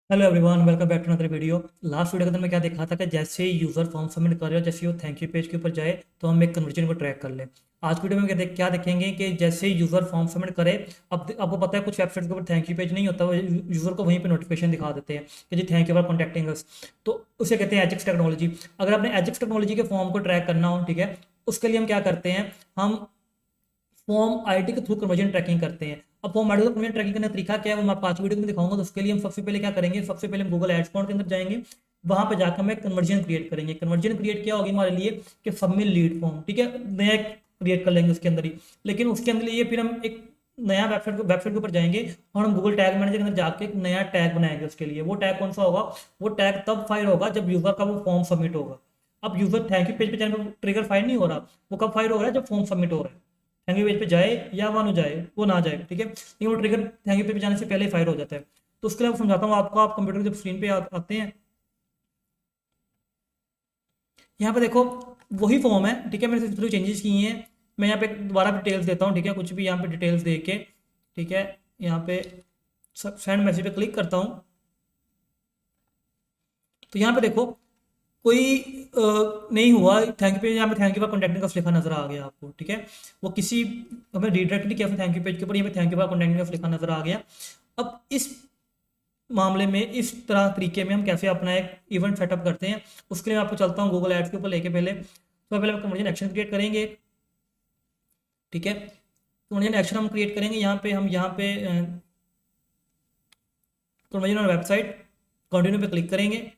Hello everyone, welcome back to another video. Last video के अंदर मैं क्या देखा था कि जैसे ही यूजर फॉर्म सबमिट कर रहे हो, जैसे ही वो थैंक यू पेज के ऊपर जाए तो हम एक कन्वर्जन को ट्रैक कर ले। आज वीडियो में क्या देखेंगे कि जैसे ही यूजर फॉर्म सबमिट करे, अब आपको पता है कुछ वेबसाइट के ऊपर थैंक यू पेज नहीं होता, वो यूजर को वहीं पे नोटिफिकेशन दिखा देते हैं कि जी थैंक यू फॉर कॉन्टैक्टिंग अस। तो उसे कहते हैं एजिक्स टेक्नोलॉजी। अगर आपने एजिक्स टेक्नोलॉजी के फॉर्म को ट्रैक करना हो, ठीक है, उसके लिए हम क्या करते हैं, हम फॉर्म आईडी के थ्रू कन्वर्जन ट्रैकिंग करते हैं। अब फॉर्म आईडी का कन्वर्जन ट्रैकिंग करने का तरीका क्या है वो मैं आपको आज वीडियो में दिखाऊंगा। तो उसके लिए हम सबसे पहले क्या करेंगे, सबसे पहले हम गूगल एड्स अकाउंट के अंदर जाएंगे। वहां पे जाकर हम एक कन्वर्जन क्रिएट करेंगे। कन्वर्जन क्रिएट क्या होगी हमारे लिए कि सबमिट लीड फॉर्म, ठीक है, नया क्रिएट कर लेंगे उसके अंदर ही। लेकिन उसके अंदर ये फिर हम एक नया वेबसाइट के ऊपर जाएंगे और हम गूगल टैग मैनेजर के अंदर जाके एक नया टैग बनाएंगे उसके लिए। वो टैग कौन सा होगा? वो टैग तब फायर होगा जब यूजर का वो फॉर्म सबमिट होगा। अब यूजर थैंक यू पेज पे जाने पर ट्रिगर फायर नहीं हो रहा, वो कब फायर हो रहा है? जब फॉर्म सबमिट हो रहा है। थैंक यू पेज पे जाए या वहाँ जाए, वो ना जाए, ठीक है, लेकिन वो ट्रिगर थैंक यू पेज पे जाने से पहले ही फायर हो जाता है। तो उसके लिए मैं समझाता हूँ आपको। आप कंप्यूटर की जब स्क्रीन पे आते हैं, यहाँ पे देखो वही फॉर्म है, ठीक है, मैंने थोड़ी चेंजेस किए हैं। मैं यहाँ पे दोबारा डिटेल्स देता हूँ, ठीक है, कुछ भी यहाँ पे डिटेल्स दे के, ठीक है, यहाँ पे सेंड मैसेज पे क्लिक करता हूँ। तो यहाँ पे देखो कोई नहीं हुआ थैंक यू पेज। यहाँ पे थैंक यू फॉर कॉन्टैक्टिंग का लिखा नजर आ गया आपको, ठीक है। वो किसी हमें रिडायरेक्ट नहीं किया थैंक यू पेज के ऊपर, यहाँ पे थैंक यू फॉर कॉन्टैक्टिंग का लिखा नजर आ गया। अब इस मामले में, इस तरह तरीके में हम कैसे अपना एक इवेंट सेटअप करते हैं, उसके लिए मैं आपको चलता हूँ गूगल एड्स के ऊपर लेके। पहले तो पहले हम कन्वर्जन एक्शन क्रिएट करेंगे, ठीक है। कन्वर्जन एक्शन हम क्रिएट करेंगे यहाँ पे, हम यहाँ पे कन्वर्जन ऑन वेबसाइट कंटिन्यू पे क्लिक करेंगे।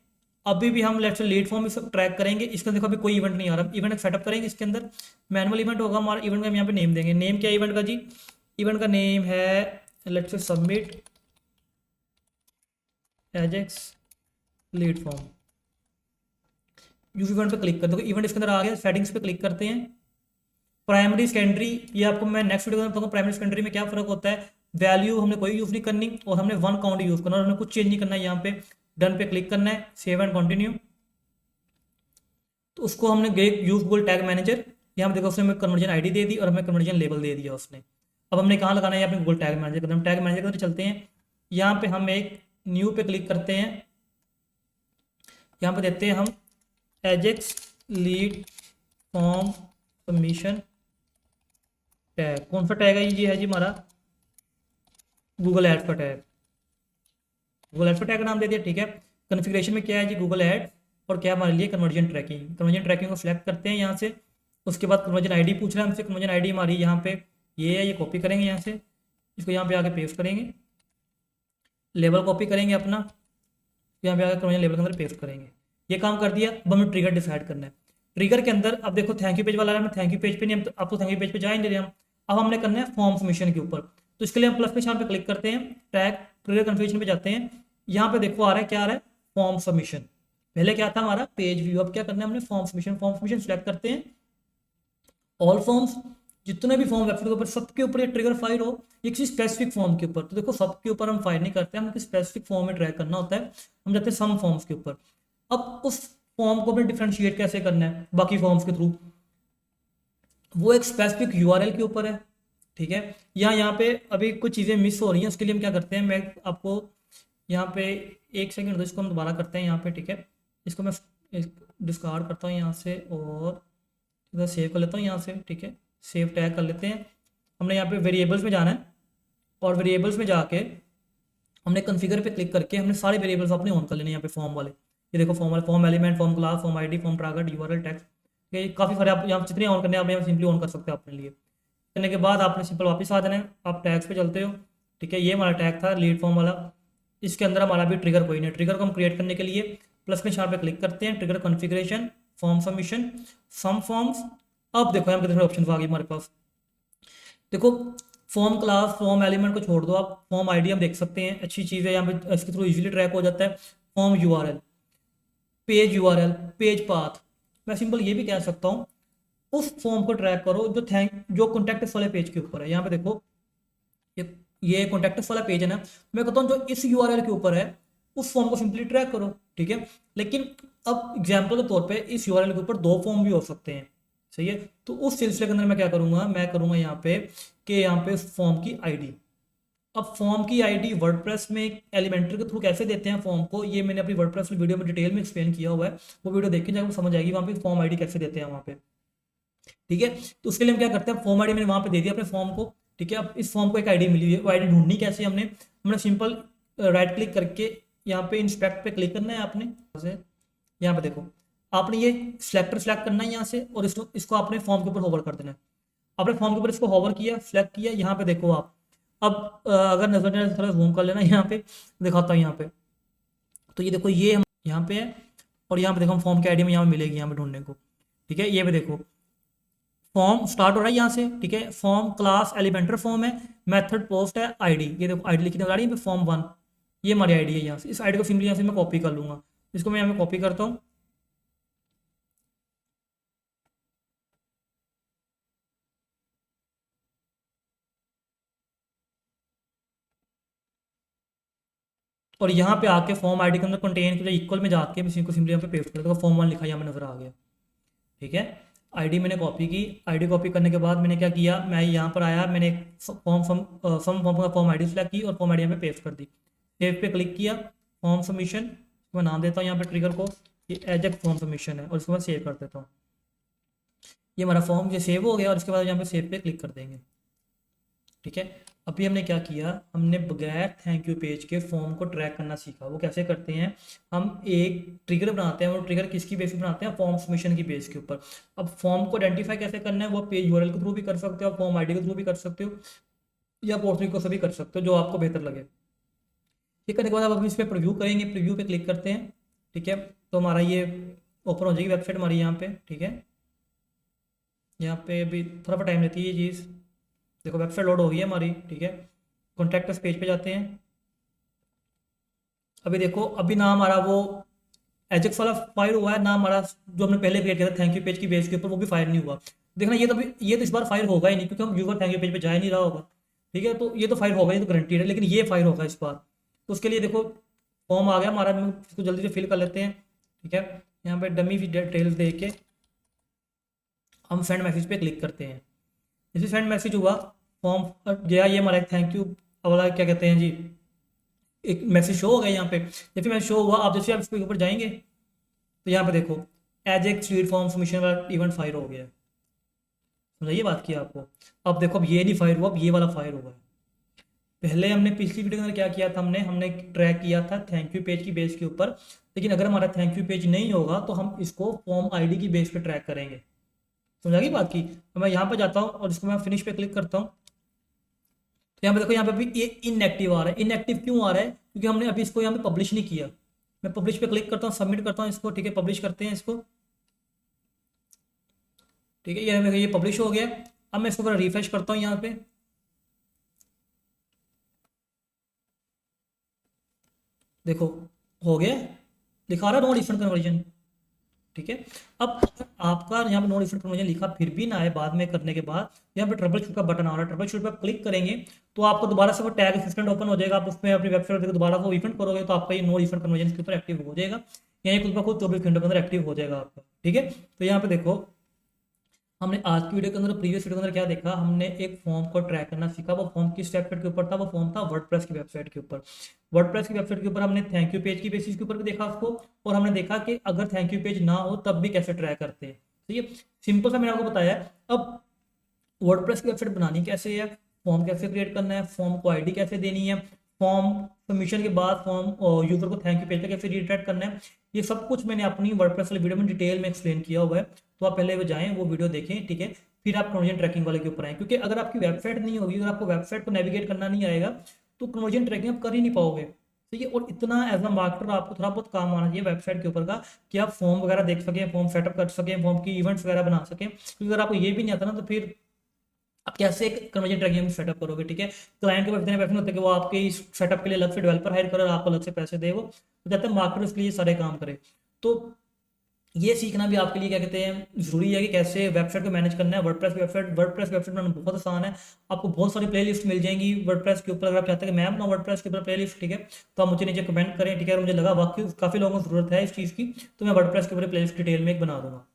अभी भी हम let's say lead form track करेंगे। इसके अंदर देखो अभी कोई इवेंट नहीं आ रहा। इवेंट सेटअप करेंगे, इसके अंदर मैनुअल इवेंट होगा हमारा। इवेंट का हम यहाँ पे नेम देंगे। नेम क्या है इवेंट का जी? इवेंट का नेम है let's say submit Ajax lead form. Use event पे क्लिक कर दो, इवेंट इसके अंदर आ गया। सेटिंग्स पे क्लिक करते हैं। प्राइमरी सेकेंडरी, ये आपको मैं नेक्स्ट वीडियो में बताऊंगा प्राइमरी सेकेंडरी में क्या फर्क होता है। वैल्यू हमने कोई यूज नहीं करनी और हमने वन काउंट यूज करना और हमने कुछ चेंज नहीं करना है। यहाँ पे डन पे क्लिक करना है, सेव एंड कंटिन्यू। तो उसको हमने गए यूज गूगल टैग मैनेजर। यहाँ पे देखो उसने हमें कन्वर्जन आईडी दे दी और हमें कन्वर्जन लेबल दे दिया उसने। अब हमने कहाँ लगाना है? अपने गूगल टैग मैनेजर के अंदर। हम टैग मैनेजर के अंदर चलते हैं। यहाँ पे हम एक न्यू पे क्लिक करते हैं। यहाँ पे देते हैं हम Ajax lead form submission tag. कौन सा टैग है ये? है जी हमारा गूगल एड्स का टैग। गूगल एड्स का टैग का नाम दे दिया, ठीक है। कॉन्फ़िगरेशन में क्या है जी? Google ad. और क्या हमारे लिए? Conversion tracking. कन्वर्जन ट्रैकिंग को सिलेक्ट करते हैं यहाँ से। उसके बाद कन्वर्जन आईडी पूछ रहा है हमसे। कन्वर्जन आईडी हमारी यहाँ पे ये है, ये कॉपी करेंगे यहाँ से, इसको यहाँ पे आके पेस्ट करेंगे। लेबल कॉपी करेंगे अपना, यहाँ पे आकर कन्वर्जन लेबल के अंदर पेस्ट करेंगे। ये काम कर दिया। अब हमें ट्रिगर डिसाइड करना है। ट्रिगर के अंदर अब देखो थैंक यू पेज वाला है, हम थैंक यू पेज पे नहीं, हम आपको थैंक यू पेज पे जा ही नहीं रहे हम। अब हमने करना है फॉर्म सबमिशन के ऊपर। तो इसके लिए हम प्लस के निशान पे क्लिक करते हैं, टैग ट्रिगर कन्फिग्रेशन पे जाते हैं। यहाँ पे देखो आ रहा है, क्या आ रहा है? Form submission. पहले क्या था हमारा? Page view. अब क्या करना है हमने? Form submission. Form submission select करते हैं। ऑल फॉर्म्स, जितने भी फॉर्म वेबसाइट के ऊपर, सबके ऊपर ये ट्रिगर फाइल हो, ये किसी स्पेसिफिक फॉर्म के ऊपर। तो देखो सबके ऊपर हम फाइल नहीं करते, हमें किसी स्पेसिफिक फॉर्म में ट्रैक करना होता है। हम जाते हैं सम फॉर्म्स के ऊपर। अब उस फॉर्म को भी डिफ्रेंशिएट कैसे करना है बाकी फॉर्म्स के थ्रू? वो एक स्पेसिफिक यूआरएल के ऊपर है, ठीक है। यहाँ पे अभी कुछ चीज़ें मिस हो रही हैं, उसके लिए हम क्या करते हैं, मैं आपको यहाँ पे एक सेकंड दो, इसको हम दोबारा करते हैं यहाँ पे, ठीक है। इसको मैं डिस्कार्ड करता हूँ यहाँ से और इधर सेव कर लेता हूँ यहाँ से, ठीक है। सेव टैग कर लेते हैं। हमने यहाँ पे वेरिएबल्स में जाना है और वेरिएबल्स में जाके हमने कॉन्फ़िगर पे क्लिक करके हमने सारे वेरिएबल्स अपने ऑन कर लेने यहाँ पे फॉर्म वाले। ये देखो फॉर्म वाले, form element, form class, form ID, form target, URL, text, ये काफ़ी सारे आप यहाँ जितने ऑन करने हैं आप यहाँ सिंपली ऑन कर सकते हो अपने लिए। करने के बाद आपने सिंपल वापस आ जाना है। आप टैग्स पे चलते हो, ठीक है। ये हमारा टैग था लीड फॉर्म वाला। इसके अंदर हमारा भी ट्रिगर कोई नहीं। ट्रिगर को हम क्रिएट करने के लिए प्लस के निशान पे क्लिक करते हैं, trigger configuration, form submission, some forms. अब देखो यहाँ पे कितने ऑप्शन आ गए हमारे पास। देखो फॉर्म क्लास, फॉर्म एलिमेंट को छोड़ दो, आप फॉर्म आईडी हम देख सकते हैं, अच्छी चीज़ है। यहाँ पे इसके थ्रू इजीली ट्रैक हो जाता है। Form URL, page URL, page path. मैं सिंपल ये भी कह सकता हूँ उस फॉर्म को ट्रैक करो जो कॉन्टैक्ट वाले पेज के ऊपर है। यहाँ पे देखो ये ये कॉन्टैक्ट वाला पेज है ना, मैं कहता हूँ जो इस यूआरएल के ऊपर है उस फॉर्म को सिंपली ट्रैक करो, ठीक है। लेकिन अब एग्जाम्पल के तौर पे इस यूआरएल के ऊपर दो फॉर्म भी हो सकते हैं, सही है। तो उस सिलसिले के अंदर मैं क्या करूंगा, मैं करूंगा यहाँ पे कि यहाँ पे फॉर्म की आईडी, अब फॉर्म की आईडी वर्डप्रेस में एलिमेंटर के थ्रू कैसे देते हैं फॉर्म को, ये मैंने अपनी वर्डप्रेस वीडियो में डिटेल में एक्सप्लेन किया हुआ है, वो वीडियो देखें जाकर समझ आएगी वहाँ पे फॉर्म आईडी कैसे देते हैं वहाँ पे। ठीक है, तो उसके लिए हम क्या करते हैं, फॉर्म आईडी मैंने वहाँ पे दे दिया अपने फॉर्म को। ठीक है, अब इस फॉर्म को एक आईडी मिली हुई है, वो आईडी ढूंढनी कैसे, हमने सिंपल राइट क्लिक करके यहाँ पे इंस्पेक्ट पे क्लिक करना है आपने से। यहाँ पे देखो आपने ये सेलेक्ट करना है यहाँ से, और इसको आपने फॉर्म के ऊपर होवर कर देना है। आपने फॉर्म के ऊपर इसको होवर किया, सेलेक्ट किया, यहाँ पे देखो आप। अब अगर नजर नहीं थोड़ा जूम कर लेना, यहाँ पे दिखाता हूँ यहाँ पे। तो ये देखो ये हम यहाँ पे है, और यहाँ पे देखो हम फॉर्म की आईडी में यहाँ मिलेगी यहाँ पे ढूंढने को। ठीक है, ये पे देखो फॉर्म स्टार्ट हो रहा है यहाँ से। ठीक है, फॉर्म क्लास एलिमेंटर फॉर्म है, मेथड पोस्ट है, आईडी, ये देखो आईडी लिखी नजर आ रही है फॉर्म 1, ये हमारी आईडी है। यहाँ से इस आईडी को सिंपली यहाँ से मैं कॉपी कर लूंगा, इसको मैं यहाँ पे कॉपी करता हूँ। और यहाँ पे आके फॉर्म आईडी के अंदर कंटेन के इक्वल में जाके इसी को सिंपली यहाँ पे पेस्ट कर दूंगा, फॉर्म 1 लिखा यहाँ में नजर आ गया। ठीक है, आईडी मैंने कॉपी की, आईडी कॉपी करने के बाद मैंने क्या किया, मैं यहाँ पर आया, मैंने फॉर्म का फॉर्म आईडी सेलेक्ट की और फॉर्म आईडी यहाँ पे पेस्ट कर दी। सेव पे क्लिक किया, फॉर्म सबमिशन, मैं नाम देता हूँ यहाँ पे ट्रिगर को, ये एजेक्ट फॉर्म सबमिशन है, और इसको मैं सेव कर देता हूँ। ये हमारा फॉर्म ये सेव हो गया, और इसके बाद यहाँ पे सेव पे क्लिक कर देंगे। ठीक है, अभी हमने क्या किया, हमने बगैर थैंक यू पेज के फॉर्म को ट्रैक करना सीखा। वो कैसे करते हैं, हम एक ट्रिगर बनाते हैं, वो ट्रिगर किसकी बेस पे बनाते हैं, फॉर्म सबमिशन की बेस के ऊपर। अब फॉर्म को आइडेंटिफाई कैसे करना है, वो पेज यूआरएल के थ्रू भी कर सकते हो, फॉर्म आईडी के थ्रू भी कर सकते हो, या पोर्टल को से भी कर सकते हो, जो आपको बेहतर लगे। ये करने के बाद अब हम इस पर प्रीव्यू करेंगे, प्रीव्यू पे क्लिक करते हैं। ठीक है, तो हमारा ये ओपन हो जाएगी वेबसाइट हमारी यहाँ पे। ठीक है, यहाँ पे अभी थोड़ा टाइम लेती है ये चीज़। देखो वेबसाइट लोड हो गई है हमारी। ठीक है, कॉन्टैक्ट अस पेज पे जाते हैं। अभी देखो अभी ना हमारा वो एजेक्स वाला फायर हुआ है, ना हमारा जो हमने पहले क्रिएट किया था थैंक यू पेज की बेस के ऊपर, वो भी फायर नहीं हुआ। देखना ये तो इस बार फायर होगा ही नहीं, क्योंकि हम यूजर थैंक यू पेज पे जा ही नहीं रहा होगा। ठीक है, तो ये तो फायर होगा, ये तो गारंटीड है, लेकिन ये फायर होगा इस बार। तो उसके लिए देखो फॉर्म आ गया हमारा, हम इसको जल्दी से फिल कर लेते हैं। ठीक है, यहाँ पे डमी डिटेल्स दे के हम सेंड मैसेज पे क्लिक करते हैं। जैसे सेंड मैसेज हुआ, फॉर्म गया, ये हमारा थैंक यू वाला क्या कहते हैं जी, एक मैसेज शो हो गया यहाँ पे। जैसे मैसेज शो हुआ, आप जैसे आप इसके ऊपर जाएंगे तो यहाँ पे देखो एज एक स्वीट फॉर्म सबमिशन वाला इवेंट फायर हो गया है। समझाइए बात की आपको। अब देखो अब ये नहीं फायर हुआ, अब ये वाला फायर हुआ है। पहले हमने पिछली वीडियो के अंदर क्या किया था, हमने ट्रैक किया था थैंक यू पेज की बेस के ऊपर, लेकिन अगर हमारा थैंक यू पेज नहीं होगा तो हम इसको फॉर्म आईडी की बेस पे ट्रैक करेंगे। समझा गई बात की। तो मैं यहाँ पे जाता हूँ और इसको मैं फिनिश पे क्लिक करता हूँ। तो यहाँ पे देखो, यहाँ पे अभी ये इनएक्टिव आ रहा है। इनएक्टिव क्यों आ रहा है, क्योंकि हमने अभी इसको यहाँ पे पब्लिश नहीं किया। मैं पब्लिश पे क्लिक करता हूँ, सबमिट करता हूँ इसको। ठीक है, पब्लिश करते हैं इसको। ठीक है, ये पब्लिश हो गया। अब मैं इसको रिफ्रेश करता हूँ यहाँ पे। देखो हो गया, लिखा रहा नो रिफंड कन्वर्जन। ठीक है, अब अगर आपका यहाँ पे नो रिफंड कन्वर्जन लिखा फिर भी ना आए बाद में करने के बाद, यहाँ पे ट्रबल शूट का बटन आ रहा है, ट्रबल शूट पर क्लिक करेंगे तो आपको दोबारा से वो टैग असिस्टेंट ओपन हो जाएगा। आप उसमें अपनी वेबसाइट दोबारा वो रिफंड करोगे तो आपका ये नो रिफंड कन्वर्जन के ऊपर एक्टिव हो जाएगा, या खुद ब खुद 24 घंटों के अंदर एक्टिव हो जाएगा आपका। ठीक है, तो यहाँ पे देखो हमने आज की वीडियो के अंदर, प्रीवियस वीडियो के अंदर क्या देखा, हमने एक फॉर्म को ट्रैक करना सीखा। वो फॉर्म किस वेबसाइट के ऊपर था, वो फॉर्म था वर्डप्रेस की वेबसाइट के ऊपर। वर्डप्रेस की वेबसाइट के ऊपर हमने थैंक यू पेज की बेसिस के ऊपर भी देखा उसको, और हमने देखा कि अगर थैंक यू पेज ना हो तब भी कैसे ट्रैक करते हैं। ठीक है, सिंपल सा मैंने आपको बताया। अब वर्डप्रेस की वेबसाइट बनानी कैसे है, फॉर्म कैसे क्रिएट करना है, फॉर्म को आईडी कैसे देनी है, फॉर्म सबमिशन के बाद फॉर्म यूजर को थैंक यू पेज पे कैसे रिट्रैक्ट करना है, ये सब कुछ मैंने अपनी वर्डप्रेस वाली वीडियो में डिटेल में एक्सप्लेन किया हुआ है। तो आप पहले वो जाएं, वो वीडियो देखें। ठीक है, फिर आप कन्वर्जन ट्रैकिंग वाले के ऊपर आए, क्योंकि अगर आपकी वेबसाइट नहीं होगी, अगर आपको वेबसाइट को नेविगेट करना नहीं आएगा तो कन्वर्जन ट्रैकिंग आप कर ही नहीं पाओगे। ठीक है, और इतना एज अ मार्केटर आपको थोड़ा बहुत काम आना चाहिए वेबसाइट के ऊपर का, कि आप फॉर्म वगैरह देख सकें, फॉर्म सेटअप कर सकें, फॉर्म की इवेंट्स वगैरह बना सकें। क्योंकि अगर आपको ये भी नहीं आता ना तो फिर आप कैसे कन्वर्जन ट्रैकिंग सेटअप करोगे। ठीक है, क्लाइंट के पास इतने पैसे नहीं होते कि वो आपके इस सेटअप के लिए अलग से डेवलपर हायर करे और आपको अलग से पैसे दे। वो तो कहते हैं मार्केटर उसके लिए सारे काम करे। तो ये सीखना भी आपके लिए क्या कहते हैं जरूरी है, कि कैसे वेबसाइट को मैनेज करना है। वर्डप्रेस वेबसाइट बनाना बहुत आसान है। आपको बहुत सारी प्लेलिस्ट मिल जाएंगी वर्डप्रेस के ऊपर। अगर आप चाहते हैं कि मैं बनाऊं वर्डप्रेस के ऊपर प्लेलिस्ट, ठीक है, तो आप मुझे नीचे कमेंट करें। ठीक है, मुझे लगा वाकई काफ़ी लोगों को जरूरत है इस चीज़ की, तो मैं वर्डप्रेस के ऊपर प्लेलिस्ट डिटेल में एक बना दूंगा।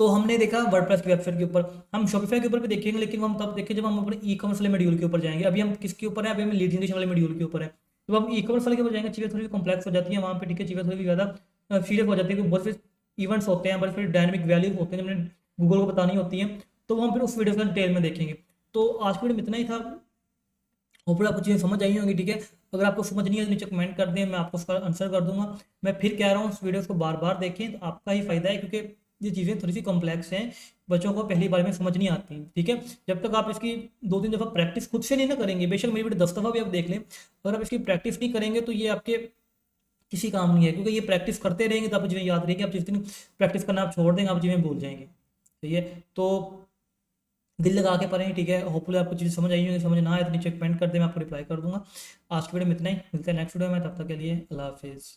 तो हमने देखा वर्डप्रेस की वेबसाइट के ऊपर, हम शॉपिफाई के ऊपर भी देखेंगे, लेकिन वो हम तब देखें जब हम अपने ई कॉमर्स वाले मॉड्यूल के ऊपर जाएंगे। अभी हम किसके ऊपर है, अभी हम लीड जनरेशन वाले मॉड्यूल के ऊपर है। तो हम ई कॉमर्स वाले के ऊपर जाएंगे, चीज़ें थोड़ी कॉम्प्लेक्स हो जाती हैं वहाँ पे, ठीक है, चीज़ें थोड़ी ज़्यादा सीरियस हो जाती है, बहुत से इवेंट्स होते हैं, बहुत से डायनेमिक वैल्यू होते हैं, जिन्हें गूगल को बतानी होती हैं, तो वो हम फिर उस वीडियो का डिटेल में देखेंगे। तो आज की वीडियो में इतना ही था, होपफुली आपको चीज़ें समझ आई होंगी, ठीक है। अगर आपको समझ नहीं है तो नीचे कमेंट कर दें, मैं आपको उसका आंसर कर दूंगा। मैं फिर कह रहा हूँ उस वीडियोस को बार बार देखें, तो आपका ही फायदा है, क्योंकि ये चीज़ें थोड़ी सी कॉम्प्लेक्स हैं, बच्चों को पहली बार में समझ नहीं आती, ठीक है। जब तक आप इसकी 2-3 दफ़ा प्रैक्टिस खुद से नहीं ना करेंगे, बेशक मेरी वीडियो 10 दफ़ा भी आप देख लें, अगर आप इसकी प्रैक्टिस नहीं करेंगे तो ये आपके किसी काम नहीं है, क्योंकि ये प्रैक्टिस करते रहेंगे तो आपको चीज़ें याद रहेगी। आप जिस दिन प्रैक्टिस करना आप छोड़ देंगे, आप चीज़ें भूल जाएंगे, ठीक है। तो दिल लगा के पढ़ें, ठीक है। होपफुली आपको चीज़ समझ आई होगी, समझ ना आए तो नीचे कमेंट कर दें, मैं आपको रिप्लाई कर दूंगा। आज की वीडियो में इतना ही, मिलते हैं नेक्स्ट वीडियो में, तब तक के लिए अल्लाह हाफिज़।